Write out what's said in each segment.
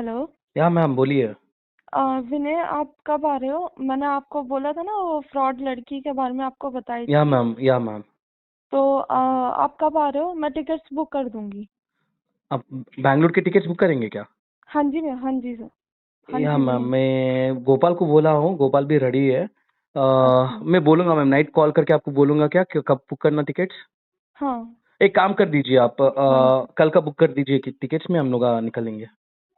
Hello. या ma'am बोलिए। विनय, आप कब आ रहे हो? मैंने आपको बोला था ना, वो फ्रॉड लड़की के बारे में आपको बताई या थी। मैम या मैम तो आप कब आ रहे हो? मैं टिकट्स बुक कर दूंगी। आप बैंगलोर के टिकट्स बुक करेंगे क्या? हाँ जी मैं, हाँ जी सर। हाँ या जी मैम भैया। मैं गोपाल को बोला हूँ, गोपाल भी रेडी है। अच्छा। मैं बोलूँगा मैम, नाइट कॉल करके आपको बोलूँगा क्या कि कब बुक करना टिकट्स। हाँ। एक काम कर दीजिए आप, हाँ कल का बुक कर दीजिए कि टिकट्स में हम लोग निकलेंगे।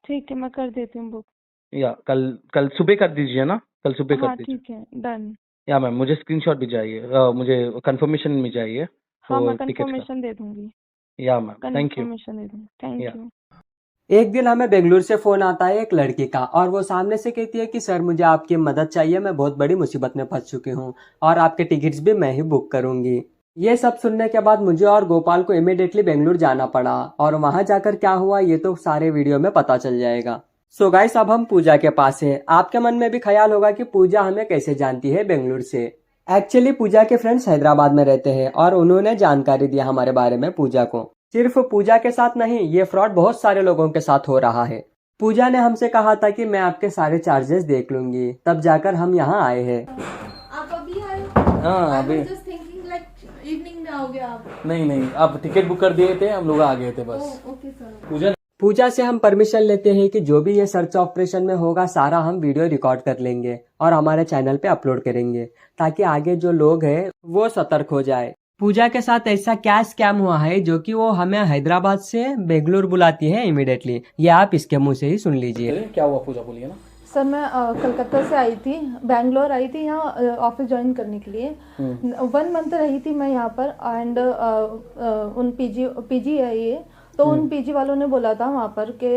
ठीक है, मैं कर देती हूँ बुक। या कल कल सुबह कर दीजिए ना, कल सुबह कर हाँ दीजिए। ठीक है, डन। या मैम मुझे स्क्रीनशॉट भी चाहिए, मुझे कंफर्मेशन भी चाहिए हाँ, वो मैं टिकट्स का। कंफर्मेशन दे दूंगी। या मैम थैंक यू। कंफर्मेशन दे दूंगी, थैंक या यू। एक दिन हमें बेंगलुरु से फोन आता है एक लड़की का और वो सामने से कहती है कि सर मुझे आपकी मदद चाहिए, मैं बहुत बड़ी मुसीबत में फंस चुकी हूँ और आपके टिकट्स भी मैं ही बुक करूंगी। ये सब सुनने के बाद मुझे और गोपाल को इमिडिएटली बेंगलुरु जाना पड़ा और वहां जाकर क्या हुआ ये तो सारे वीडियो में पता चल जाएगा। सो गाइस, अब हम पूजा के पास हैं। आपके मन में भी ख्याल होगा कि पूजा हमें कैसे जानती है बेंगलुरु से। एक्चुअली पूजा के फ्रेंड्स हैदराबाद में रहते हैं और उन्होंने जानकारी दिया हमारे बारे में पूजा को। सिर्फ पूजा के साथ नहीं, ये फ्रॉड बहुत सारे लोगों के साथ हो रहा है। पूजा ने हमसे कहा था कि मैं आपके सारे चार्जेस देख लूंगी, तब जाकर हम यहाँ आए हैं। आप अभी आए हो? हाँ आई अभी। Was just thinking like evening में आओगे आप। नहीं नहीं, आप टिकट बुक कर दिए थे, हम लोग आ गए थे बस। Okay sir. पूजा। पूजा से हम परमिशन लेते हैं कि जो भी ये सर्च ऑपरेशन में होगा सारा हम वीडियो रिकॉर्ड कर लेंगे और हमारे चैनल पे अपलोड करेंगे ताकि आगे जो लोग हैं वो सतर्क हो जाए। पूजा के साथ ऐसा क्या स्कैम हुआ है जो कि वो हमें हैदराबाद से बेंगलुरु बुलाती है इमिडिएटली, ये आप इसके मुंह से ही सुन लीजिए। क्या हुआ पूजा, बोलिए ना। सर मैं कलकत्ता से आई थी, बैंगलोर आई थी यहाँ ऑफिस ज्वाइन करने के लिए। 1 मंथ रही थी मैं यहाँ पर एंड उन पीजी पीजी है ये। तो उन पीजी वालों ने बोला था वहाँ पर कि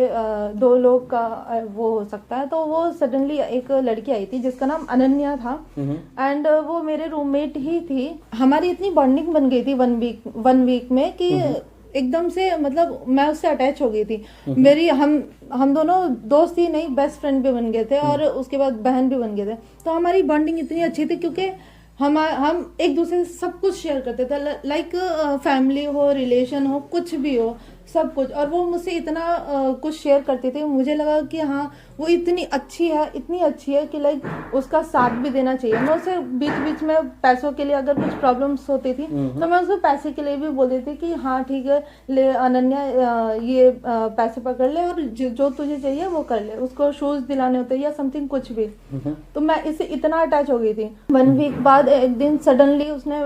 2 लोग का वो हो सकता है। तो वो सडनली एक लड़की आई थी जिसका नाम अनन्या था एंड वो मेरे रूममेट ही थी। हमारी इतनी बॉन्डिंग बन गई थी 1 वीक में कि एकदम से मतलब मैं उससे अटैच हो गई थी। मेरी हम दोनों दोस्त ही नहीं, बेस्ट फ्रेंड भी बन गए थे और उसके बाद बहन भी बन गए थे। तो हमारी बॉन्डिंग इतनी अच्छी थी क्योंकि हम एक दूसरे से सब कुछ शेयर करते थे, लाइक फैमिली हो, रिलेशन हो, कुछ भी हो, सब कुछ। और वो मुझसे इतना कुछ शेयर करती थी, मुझे लगा कि हाँ वो इतनी अच्छी है, इतनी अच्छी है कि लाइक उसका साथ भी देना चाहिए। मैं उसे बीच बीच में पैसों के लिए अगर कुछ प्रॉब्लम्स होती थी तो मैं उसको पैसे के लिए भी बोल देती कि हाँ ठीक है ले अनन्या, ये पैसे पकड़ ले और जो तुझे चाहिए वो कर ले। उसको शूज दिलाने होते या समथिंग कुछ भी। तो मैं इससे इतना अटैच हो गई थी। 1 वीक बाद एक दिन सडनली उसने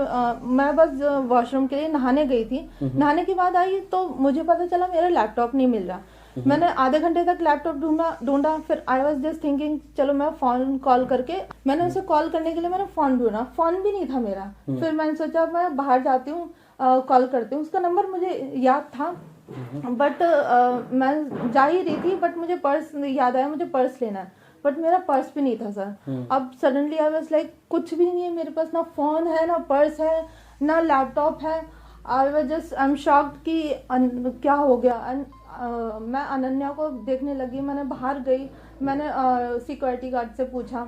मैं बस वॉशरूम के लिए नहाने गई थी। नहाने के बाद आई तो मुझे पता चला मेरा लैपटॉप नहीं मिल रहा। मैंने आधे घंटे तक लैपटॉप ढूंढा। फिर आई वॉज जस्ट थिंकिंग चलो मैं फोन कॉल करके, मैंने उसे कॉल करने के लिए मैंने फोन ढूंढा, फोन भी नहीं था मेरा। फिर मैंने सोचा मैं बाहर जाती हूँ, कॉल करती हूँ। उसका नंबर मुझे याद था बट मैं जा ही रही थी, बट मुझे पर्स याद आया, मुझे पर्स लेना है बट मेरा पर्स भी नहीं था सर। अब सडनली आई वाज लाइक कुछ भी नहीं है मेरे पास, ना फोन है, ना पर्स है, ना लैपटॉप है। I was just I am shocked कि क्या हो गया। मैं अनन्या को देखने लगी, मैंने बाहर गई, मैंने सिक्योरिटी गार्ड से पूछा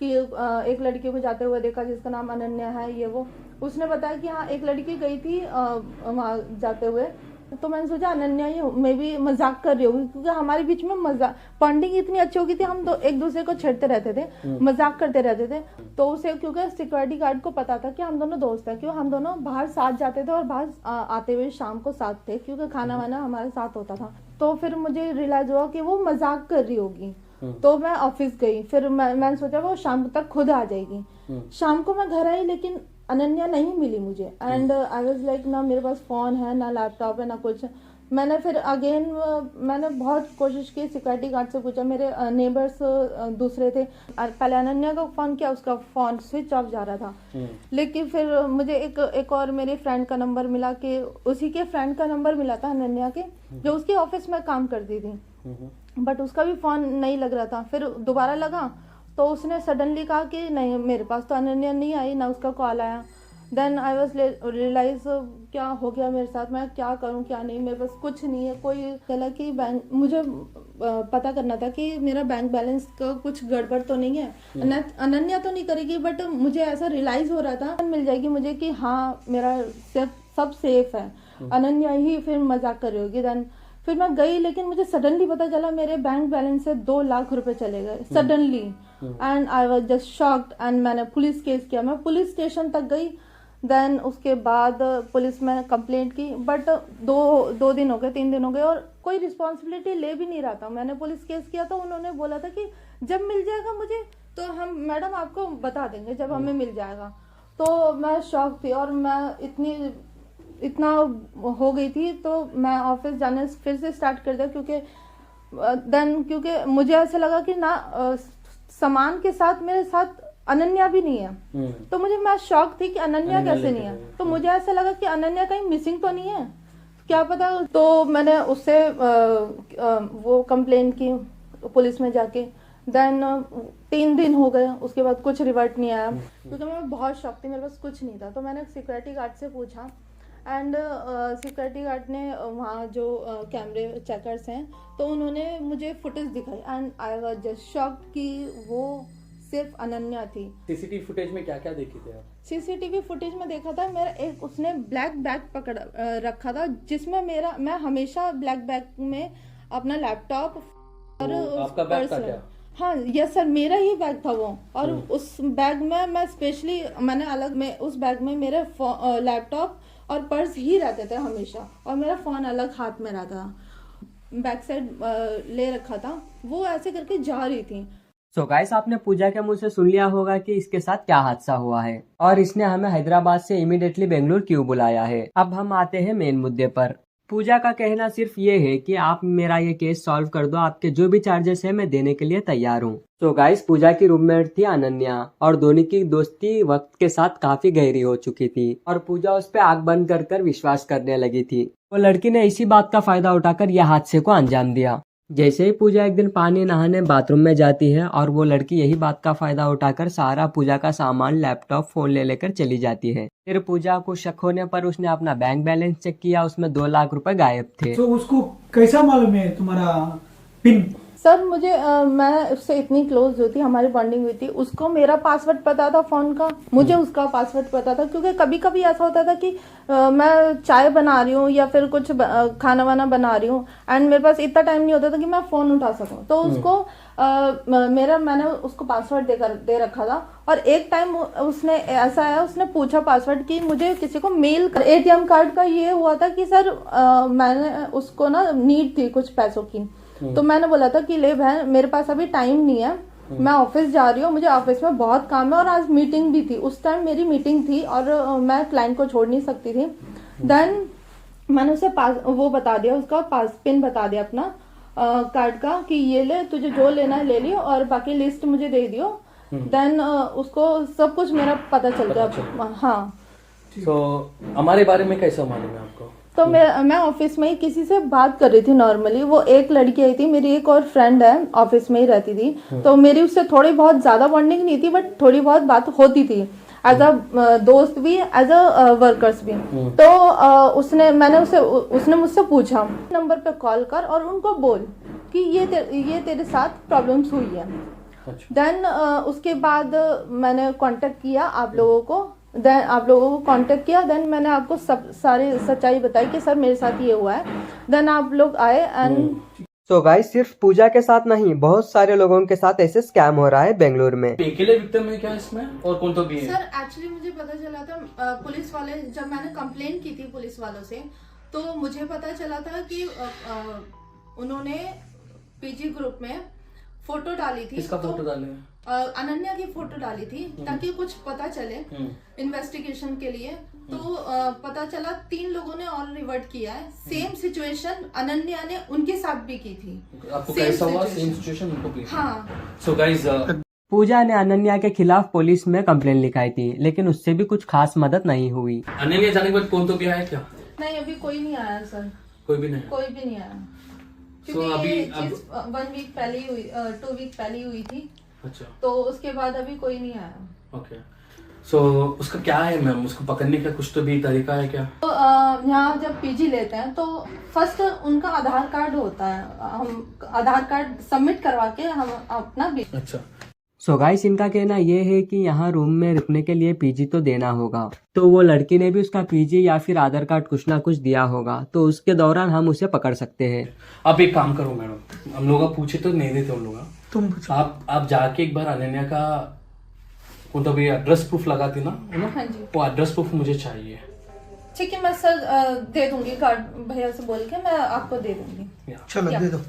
कि एक लड़की को जाते हुए देखा जिसका नाम अनन्या है, ये वो। उसने बताया कि हाँ एक लड़की गई थी वहाँ जाते हुए। तो मैंने सोचा अनन्या ही मैं भी मजाक कर रही होगी क्योंकि हमारे बीच में मजाक बॉन्डिंग इतनी अच्छी हो गई थी, हम तो एक दूसरे को छेड़ते रहते थे, मजाक करते रहते थे। तो उसे क्योंकि सिक्योरिटी गार्ड को पता था कि हम दोनों दोस्त हैं, क्यों हम दोनों बाहर साथ जाते थे और बाहर आते हुए शाम को साथ थे क्योंकि खाना वाना हमारे साथ होता था। तो फिर मुझे रियलाइज हुआ कि वो मजाक कर रही होगी। तो मैं ऑफिस गई, फिर मैंने सोचा वो शाम तक खुद आ जाएगी। शाम को मैं घर आई लेकिन अनन्या नहीं मिली मुझे एंड आई वाज लाइक ना मेरे पास फोन है, ना लैपटॉप है, ना कुछ। मैंने फिर अगेन मैंने बहुत कोशिश की, सिक्योरिटी गार्ड से पूछा, मेरे नेबर्स दूसरे थे। पहले अनन्या को फोन किया, उसका फोन स्विच ऑफ जा रहा था। लेकिन फिर मुझे एक और मेरे फ्रेंड का नंबर मिला कि उसी के फ्रेंड का नंबर मिला था अनन्या के, जो उसके ऑफिस में काम करती थी, बट उसका भी फोन नहीं लग रहा था। फिर दोबारा लगा तो उसने सडनली कहा कि नहीं मेरे पास तो अनन्या नहीं आई, ना उसका कॉल आया। देन आई वॉज रियलाइज क्या हो गया मेरे साथ, मैं क्या करूं क्या नहीं, मेरे पास कुछ नहीं है। कोई चला कि बैंक, मुझे पता करना था कि मेरा बैंक बैलेंस का कुछ गड़बड़ तो नहीं है। अनन्या तो नहीं करेगी बट मुझे ऐसा रियलाइज हो रहा था मिल जाएगी मुझे कि हाँ मेरा सब सेफ है, अनन्या ही फिर मजाक कर रही होगी। देन फिर मैं गई, लेकिन मुझे सडनली पता चला मेरे बैंक बैलेंस से 2 लाख रुपए चले गए suddenly, and I was just shocked. And मैंने पुलिस केस किया, मैं पुलिस स्टेशन तक गई। देन उसके बाद पुलिस में कंप्लेंट की, बट 2 दिन हो गए, 3 दिन हो गए, और कोई रिस्पॉन्सिबिलिटी ले भी नहीं रहा था। मैंने पुलिस केस किया तो उन्होंने बोला था कि जब मिल जाएगा मुझे तो हम मैडम आपको बता देंगे जब हमें मिल जाएगा। तो मैं शॉक थी, और मैं इतना हो गई थी, तो मैं ऑफिस जाने फिर से स्टार्ट कर दिया, क्योंकि मुझे ऐसा लगा कि ना सामान के साथ मेरे साथ अनन्या भी नहीं है। तो मैं शॉक थी कि अनन्या कैसे नहीं है। तो मुझे ऐसा लगा कि अनन्या कहीं मिसिंग तो नहीं है, क्या पता। तो मैंने उससे वो कंप्लेन की पुलिस में जाके। देन 3 दिन हो गए, उसके बाद कुछ रिवर्ट नहीं आया, क्योंकि मैं बहुत शॉक थी, मेरे पास कुछ नहीं था। तो मैंने सिक्योरिटी गार्ड से पूछा, एंड सिक्योरिटी गार्ड ने वहाँ जो कैमरे चेकर्स हैं, तो उन्होंने मुझे फुटेज दिखाई, and I was just shocked कि वो सिर्फ अनन्या थी। सीसीटीवी फुटेज में क्या क्या देखे थे आप? सीसीटीवी फुटेज में देखा था मेरा उसने ब्लैक बैग पकड़ रखा था, जिसमें मैं हमेशा ब्लैक बैग में अपना लैपटॉप और आपका बैग था क्या? हाँ यस सर, मेरा ही बैग था वो। और उस बैग में मैं स्पेशली में उस बैग में मेरे लैपटॉप और पर्स ही रहते थे हमेशा, और मेरा फोन अलग हाथ में रहता था, बैक साइड ले रखा था। वो ऐसे करके जा रही थी। सो गाइस, आपने पूजा के मुंह से सुन लिया होगा कि इसके साथ क्या हादसा हुआ है और इसने हमें हैदराबाद से इमीडिएटली बेंगलुरु क्यों बुलाया है। अब हम आते हैं मेन मुद्दे पर। पूजा का कहना सिर्फ ये है कि आप मेरा ये केस सॉल्व कर दो, आपके जो भी चार्जेस है मैं देने के लिए तैयार हूँ। तो गाइस, पूजा की रूममेट थी अनन्या, और दोनों की दोस्ती वक्त के साथ काफी गहरी हो चुकी थी, और पूजा उस पर आंख बंद कर विश्वास करने लगी थी। वो लड़की ने इसी बात का फायदा उठाकर यह हादसे को अंजाम दिया। जैसे ही पूजा एक दिन पानी नहाने बाथरूम में जाती है, और वो लड़की यही बात का फायदा उठाकर सारा पूजा का सामान, लैपटॉप, फोन ले लेकर चली जाती है। फिर पूजा को शक होने पर उसने अपना बैंक बैलेंस चेक किया, उसमें 2 लाख रुपए गायब थे। तो उसको कैसा मालूम है तुम्हारा पिन? सर मुझे मैं उससे इतनी क्लोज हुई थी, हमारी बॉन्डिंग हुई थी, उसको मेरा पासवर्ड पता था फोन का, मुझे उसका पासवर्ड पता था। क्योंकि कभी कभी ऐसा होता था कि मैं चाय बना रही हूँ या फिर कुछ खाना वाना बना रही हूँ, एंड मेरे पास इतना टाइम नहीं होता था कि मैं फोन उठा सकूँ। तो उसको मैंने उसको पासवर्ड दे रखा था। और एक टाइम उसने ऐसा है, उसने पूछा पासवर्ड कि मुझे किसी को मेल ATM कार्ड का ये हुआ था कि सर मैंने उसको ना नीड थी कुछ पैसों की। तो मैंने बोला था कि ले बहन, मेरे पास अभी टाइम नहीं है, मैं ऑफिस जा रही हूँ, मुझे ऑफिस में बहुत काम है, और आज मीटिंग भी थी, उस टाइम मेरी मीटिंग थी और मैं क्लाइंट को छोड़ नहीं सकती थी। देन मैंने उसे वो बता दिया, उसका पिन बता दिया अपना कार्ड का कि ये ले, तुझे जो लेना है ले लियो, और बाकी लिस्ट मुझे दे दियो। देन उसको सब कुछ मेरा पता चल गया। हाँ, तो हमारे बारे में कैसा मालूम है आपको? तो मैं ऑफिस में ही किसी से बात कर रही थी नॉर्मली। वो एक लड़की आई थी, मेरी एक और फ्रेंड है, ऑफिस में ही रहती थी। तो मेरी उससे थोड़ी बहुत ज्यादा बॉन्डिंग नहीं थी, बट थोड़ी बहुत बात होती थी, एज अ दोस्त भी, एज अ वर्कर्स भी। तो उसने मुझसे पूछा नंबर पे कॉल कर और उनको बोल कि ये तेरे साथ प्रॉब्लम्स हुई है। देन उसके बाद मैंने कांटेक्ट किया आप लोगों को कांटेक्ट किया। देन मैंने आपको सारी सच्चाई बताई कि सर मेरे साथ ये हुआ है। देन आप लोग आए एंड तो गाइस, सिर्फ पूजा के साथ नहीं, बहुत सारे लोगों के साथ ऐसे स्कैम हो रहा है बेंगलुरु में। अकेले विक्टिम है क्या इसमें, और कौन तो भी है? सर एक्चुअली मुझे पता चला था पुलिस वाले, जब मैंने कंप्लेन की थी पुलिस वालों से, तो मुझे पता चला था कि उन्होंने पीजी ग्रुप में फोटो डाली थी। किसका फोटो डाले? अनन्या की फोटो डाली थी ताकि कुछ पता चले इन्वेस्टिगेशन के लिए। तो पता चला 3 लोगों ने और रिवर्ट किया है। सेम सिचुएशन अनन्या ने उनके साथ भी की थी। आपको कैसा हुआ? सेम सिचुएशन उनको भी? हाँ। सो गाइस, पूजा ने अनन्या के खिलाफ पुलिस में कंप्लेन लिखाई थी, लेकिन उससे भी कुछ खास मदद नहीं हुई। अनन्या जाने के बाद कौन तो भी आया क्या? नहीं, अभी कोई नहीं आया सर, कोई भी नहीं? कोई भी नहीं आया, क्योंकि ये चीज 1 वीक पहले ही हुई, 2 वीक पहले ही हुई थी। अच्छा। तो उसके बाद अभी कोई नहीं आया। ओके। सो उसका क्या है मैम, उसको पकड़ने का कुछ तो भी तरीका है क्या? तो यहाँ जब पीजी लेते हैं तो फर्स्ट उनका आधार कार्ड होता है, हम आधार कार्ड सबमिट करवा के हम अपना। अच्छा। सो गाइस इनका कहना ये है कि यहाँ रूम में रुकने के लिए पीजी तो देना होगा, तो वो लड़की ने भी उसका पीजी या फिर आधार कार्ड कुछ ना कुछ दिया होगा, तो उसके दौरान हम उसे पकड़ सकते हैं। आप एक काम करो मैडम, हम लोग पूछे तो नहीं देते उन लोग। तुम आप जाके एक बार अनन्या का वो तो भी एड्रेस प्रूफ लगाती ना, है ना? हाँ जी। वो एड्रेस प्रूफ मुझे चाहिए। ठीक है, मैं सर दे दूंगी, गार्ड भैया से बोल के मैं आपको दे दूंगी। चलो दे दो।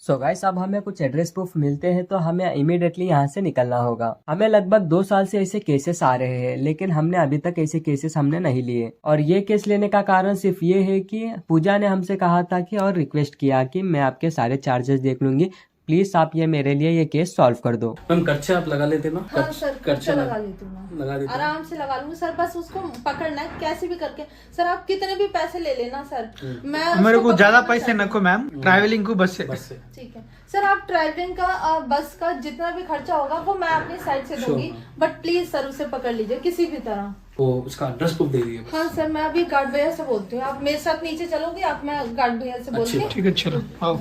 सो गाइस अब हमें कुछ एड्रेस प्रूफ मिलते हैं तो हमें इमीडिएटली यहाँ से निकलना होगा। हमें लगभग 2 साल से ऐसे केसेस आ रहे हैं, लेकिन हमने अभी तक ऐसे केसेस हमने नहीं लिए। और ये केस लेने का कारण सिर्फ ये है कि पूजा ने हमसे कहा था कि और रिक्वेस्ट किया कि मैं आपके सारे चार्जेस देख लूंगी, प्लीज आप ये मेरे लिए ये केस सॉल्व कर दो। मैम खर्चा आप लगा लेते ना? हाँ सर, खर्चा लगा लेती हूँ मैं, लगा देते आराम से लगा लूंगी सर। बस उसको पकड़ना है कैसे भी करके। सर आप कितने भी पैसे ले लेना सर, मैं मेरे उसको को ज्यादा पकड़ूंगी पैसे सर। नको मैम, ट्रैवलिंग को बस से। बस से। ठीक है सर, आप ट्रैवलिंग का बस का जितना भी खर्चा होगा वो मैं अपनी साइड से दूंगी, बट प्लीज सर उसे पकड़ लीजिए किसी भी तरह। वो उसका एड्रेस प्रूफ दे दिए। हाँ सर, मैं अभी गार्ड भैया से बोलती हूँ, आप मेरे साथ नीचे चलोगे? आप मैं गार्ड भैया से बोल के। ठीक है चलो आओ।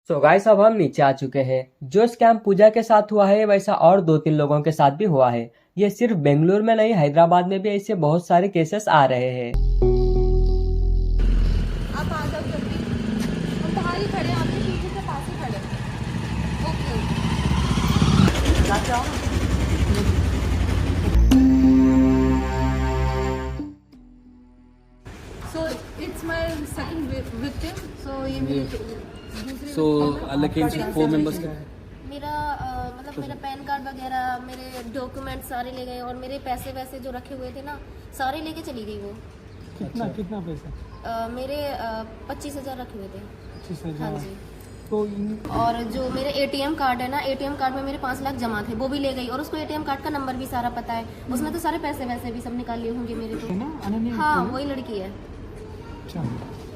सो गाइस अब हम नीचे आ चुके हैं। जो स्कैम पूजा के साथ हुआ है वैसा और 2-3 लोगों के साथ भी हुआ है। ये सिर्फ बेंगलुरु में नहीं, हैदराबाद में भी ऐसे बहुत सारे केसेस आ रहे हैं। आप आ जाओ जल्दी, हम बाहर ही खड़े हैं, आपके पीछे से पास ही खड़े हैं। Okay so it's my second victim. So ये मेरी दूसरी सो लेकिन 4 मेंबर्स का है। मेरा मतलब मेरा पैन कार्ड वगैरह, मेरे डॉक्यूमेंट सारे ले गए और मेरे पैसे वैसे जो रखे हुए थे ना सारे लेके चली गई वो। कितना पैसा? मेरे 25,000 रखे हुए थे। 25,000। हाँ जी। तो और जो मेरे एटीएम कार्ड है ना, एटीएम कार्ड में मेरे 5 लाख जमा थे, वो भी ले गई। और उसको एटीएम कार्ड का नंबर भी सारा पता है, उसमें तो सारे पैसे वैसे भी सब निकाल लिए होंगे मेरे तो। हाँ वही लड़की है,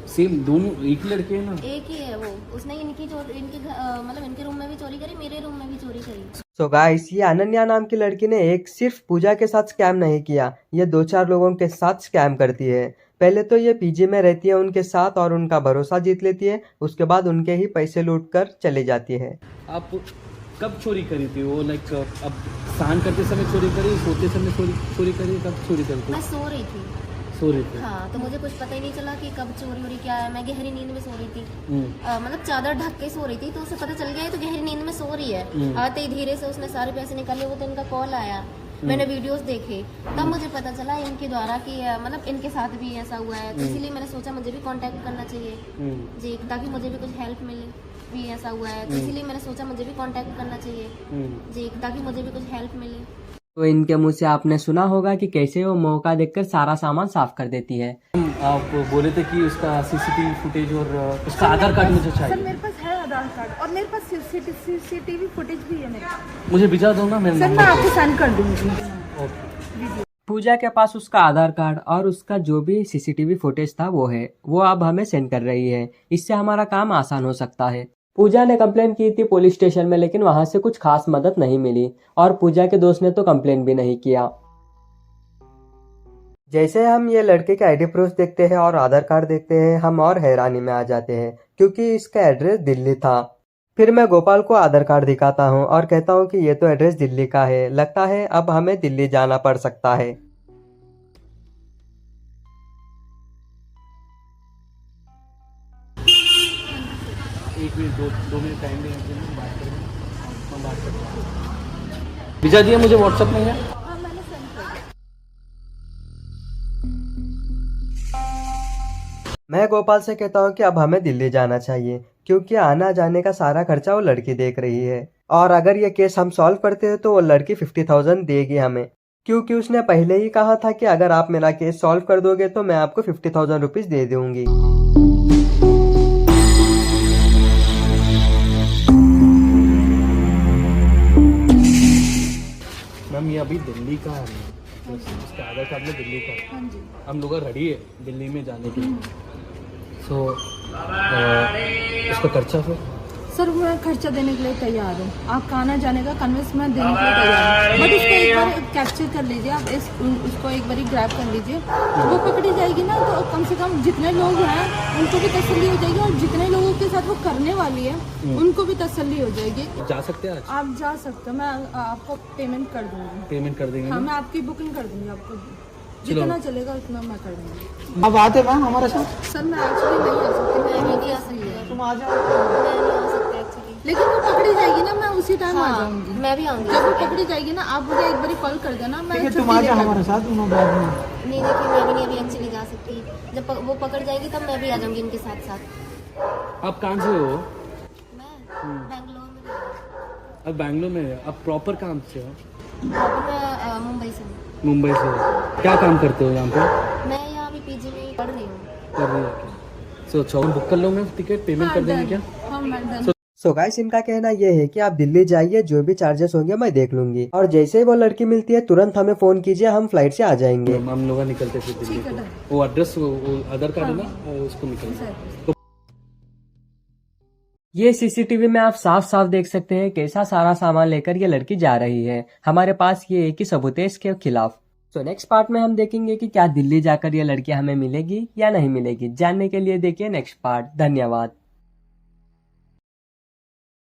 सेम दोनों एक ही लड़के हैं ना? एक ही है वो। उसने इनकी मतलब इनके रूम में भी चोरी करी, मेरे रूम में भी चोरी करी। सो गाइस ये अनन्या नाम की लड़की ने एक सिर्फ पूजा के साथ स्कैम नहीं किया, ये 2-4 लोगों के साथ स्कैम करती है। पहले तो ये पीजी में रहती है उनके साथ और उनका भरोसा जीत लेती है, उसके बाद उनके ही पैसे लूट कर चली जाती है। आप कब चोरी करी थी वो? लाइक अब स्नान करते समय चोरी करी, सोते समय चोरी करी, कब चोरी करी थी? मैं सो रही थी। सो रही थी? हाँ, तो मुझे कुछ पता ही नहीं चला कि कब चोरी हो रही क्या है। मैं गहरी नींद में सो रही थी, मतलब चादर ढक के सो रही थी, तो उसे पता चल गया तो गहरी नींद में सो रही है। आते ही धीरे से उसने सारे पैसे निकाले, वो तो इनका कॉल आया, मैंने वीडियोस देखे, तब मुझे पता चला इनके द्वारा कि मतलब इनके साथ भी ऐसा हुआ है। तो इसीलिए मैंने सोचा मुझे भी कांटेक्ट करना चाहिए जी, ताकि मुझे भी कुछ हेल्प मिले। भी ऐसा हुआ है तो इसीलिए मैंने सोचा मुझे भी कांटेक्ट करना चाहिए जी, ताकि मुझे भी कुछ हेल्प मिले। तो इनके मुंह से आपने सुना होगा कि कैसे वो मौका देखकर सारा सामान साफ कर देती है। आप बोले थे कि उसका सीसीटीवी फुटेज और उसका आधार कार्ड मुझे सर चाहिए। मेरे पास है आधार कार्ड और मेरे पास सीसीटीवी फुटेज भी है मेरे पास। मुझे भिजा दो ना, सर मैं आपको सेंड कर दूंगी। पूजा के पास उसका आधार कार्ड और उसका जो भी सीसीटीवी फुटेज था वो है, वो अब हमें सेंड कर रही है। इससे हमारा काम आसान हो सकता है। पूजा ने कंप्लेन की थी पुलिस स्टेशन में, लेकिन वहां से कुछ खास मदद नहीं मिली और पूजा के दोस्त ने तो कंप्लेन भी नहीं किया। जैसे हम ये लड़के के आईडी प्रूफ देखते हैं और आधार कार्ड देखते हैं, हम और हैरानी में आ जाते हैं क्योंकि इसका एड्रेस दिल्ली था। फिर मैं गोपाल को आधार कार्ड दिखाता हूँ और कहता हूँ कि ये तो एड्रेस दिल्ली का है, लगता है अब हमें दिल्ली जाना पड़ सकता है। एक मिनट, दो मिनट टाइम देंगे, बात करेंगे, हम बात करते हैं। भिजा दिया मुझे व्हाट्सएप में है? हाँ मैंने सेंड कर दिया। मैं गोपाल से कहता हूँ कि अब हमें दिल्ली जाना चाहिए क्योंकि आना जाने का सारा खर्चा वो लड़की देख रही है और अगर ये केस हम सॉल्व करते हैं तो वो लड़की 50,000 देगी हमें, क्योंकि उसने पहले ही कहा था कि अगर आप मेरा केस सॉल्व कर दोगे तो मैं आपको 50,000 रुपीज दे दूंगी। मैम ये अभी दिल्ली का है, उसका आधार कार्ड में दिल्ली का है। हम लोग रेडी है दिल्ली में जाने के लिए। सो उसका खर्चा फिर सर मैं खर्चा देने के लिए तैयार हूँ, आपका आना जाने का कन्वेंस मैं देने के लिए तैयार हूँ, बट उसको एक बार कैप्चर कर लीजिए आप, उसको एक बार ग्रैब कर लीजिए। वो पकड़ी जाएगी ना तो कम से कम जितने लोग हैं उनको भी तसल्ली हो जाएगी, और जितने लोगों के साथ वो करने वाली है उनको भी तसल्ली हो जाएगी। जा सकते हैं आज? आप जा सकते हो, मैं आपको पेमेंट कर दूंगी। पेमेंट कर देंगे हाँ, ना? मैं आपकी बुकिंग कर दूंगी, आपको जितना चलेगा उतना मैं कर दूंगी। अब आते मैम हमारे साथ। सर मैं एक्चुअली नहीं आ सकती, मैं मैं भी नहीं आ नहीं सकती, तुम आ जाओ। मैं नहीं आ सकती एक्चुअली। लेकिन वो पकड़ी जाएगी ना, मैं उसी टाइम आ हाँ, जाऊंगी। मैं भी आऊंगी। जब वो पकड़ी जाएगी ना, आप मुझे एक बार कॉल कर देना, मैं ठीक है, तुम छुट्टी आ जाओ लेकर हमारे साथ, तुम बाद में। नहीं देखिए, मैं भी नहीं अभी एक्चुअली जा सकती, जब वो पकड़ जाएगी तब मैं भी आ जाऊंगी इनके साथ साथ। आप कहाँ से हो? मैं बेंगलोर में रही अब बैंगलोर में। आप प्रॉपर कहाँ से हो? हूँ। मैं मुंबई से हूँ। मुंबई से हो। क्या काम करते हो यहाँ पे? मैं यहाँ अभी पीजी में पढ़ रही हूँ। कर रही है। सो अच्छा, बुक कर लो, मैं टिकट पेमेंट कर देंगे क्या? हाँ मैं डन। सो गाइस, इनका कहना ये है कि आप दिल्ली जाइए, जो भी चार्जेस होंगे मैं देख लूंगी, और जैसे ही वो लड़की मिलती है तुरंत हमें फोन कीजिए, हम फ्लाइट से आ जाएंगे। हम लोग निकलते फिर दिल्ली ठीक है, को। वो एड्रेस, वो आधार कार्ड है ना, उसको निकलते। ये सीसीटीवी में आप साफ साफ देख सकते हैं कैसा सारा सामान लेकर ये लड़की जा रही है। हमारे पास ये एक ही सबूत है इसके खिलाफ। तो नेक्स्ट पार्ट में हम देखेंगे कि क्या दिल्ली जाकर ये लड़की हमें मिलेगी या नहीं मिलेगी। जानने के लिए देखिए नेक्स्ट पार्ट। धन्यवाद।